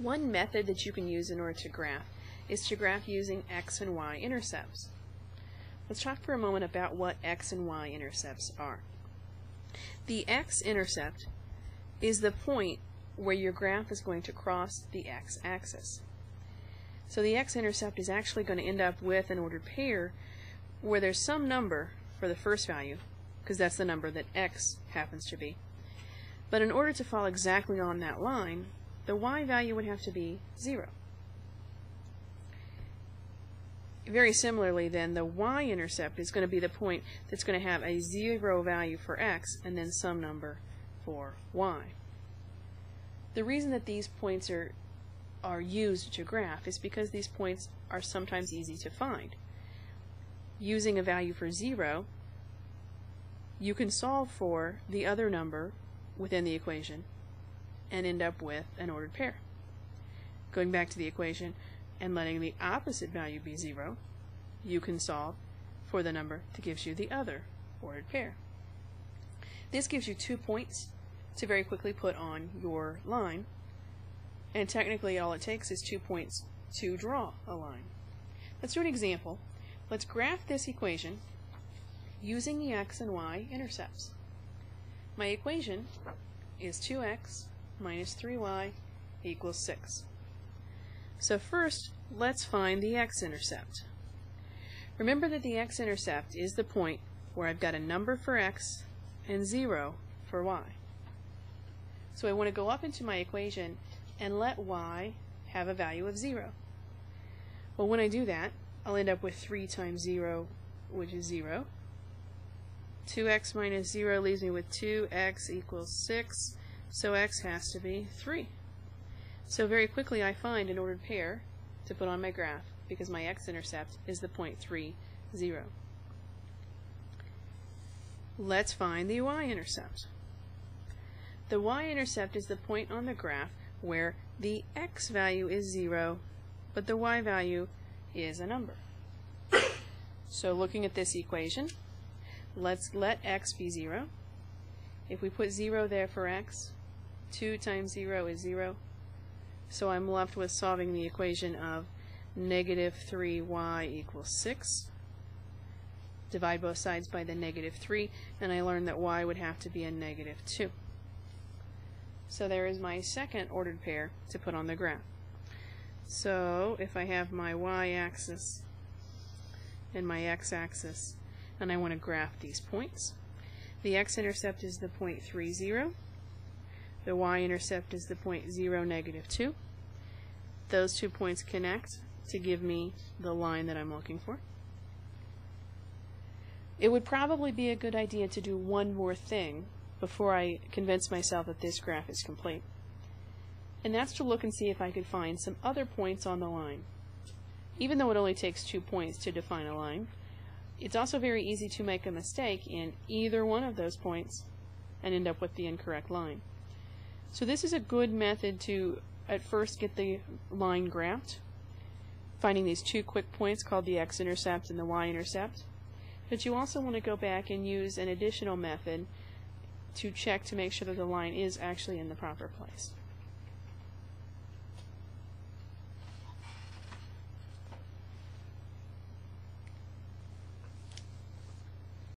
One method that you can use in order to graph is to graph using X and Y-intercepts. Let's talk for a moment about what X and Y-intercepts are. The X-intercept is the point where your graph is going to cross the X-axis. So the X-intercept is actually going to end up with an ordered pair where there's some number for the first value, because that's the number that X happens to be. But in order to fall exactly on that line, the Y value would have to be 0. Very similarly then, the Y-intercept is going to be the point that's going to have a 0 value for X and then some number for Y. The reason that these points are used to graph is because these points are sometimes easy to find. Using a value for 0, you can solve for the other number within the equation and end up with an ordered pair. Going back to the equation and letting the opposite value be 0, you can solve for the number that gives you the other ordered pair. This gives you 2 points to very quickly put on your line, and technically all it takes is 2 points to draw a line. Let's do an example. Let's graph this equation using the X and Y intercepts. My equation is 2x minus 3y equals 6. So first, let's find the X-intercept. Remember that the X-intercept is the point where I've got a number for X and 0 for Y. So I want to go up into my equation and let Y have a value of 0. Well, when I do that, I'll end up with 3 times 0, which is 0. 2x minus 0 leaves me with 2x equals 6, so x has to be 3. So very quickly I find an ordered pair to put on my graph because my X-intercept is the point 3, 0. Let's find the Y-intercept. The Y-intercept is the point on the graph where the X value is 0, but the Y value is a number. So looking at this equation, let's let X be 0. If we put 0 there for X, 2 times 0 is 0. So I'm left with solving the equation of negative 3y equals 6. Divide both sides by the negative 3, and I learned that y would have to be a negative 2. So there is my second ordered pair to put on the graph. So if I have my y-axis and my x-axis, and I want to graph these points, the x-intercept is the point 3, 0. The y-intercept is the point 0, negative 2. Those 2 points connect to give me the line that I'm looking for. It would probably be a good idea to do one more thing before I convince myself that this graph is complete. And that's to look and see if I could find some other points on the line. Even though it only takes 2 points to define a line, it's also very easy to make a mistake in either one of those points and end up with the incorrect line. So this is a good method to at first get the line graphed, finding these 2 quick points called the X-intercept and the Y-intercept. But you also want to go back and use an additional method to check to make sure that the line is actually in the proper place.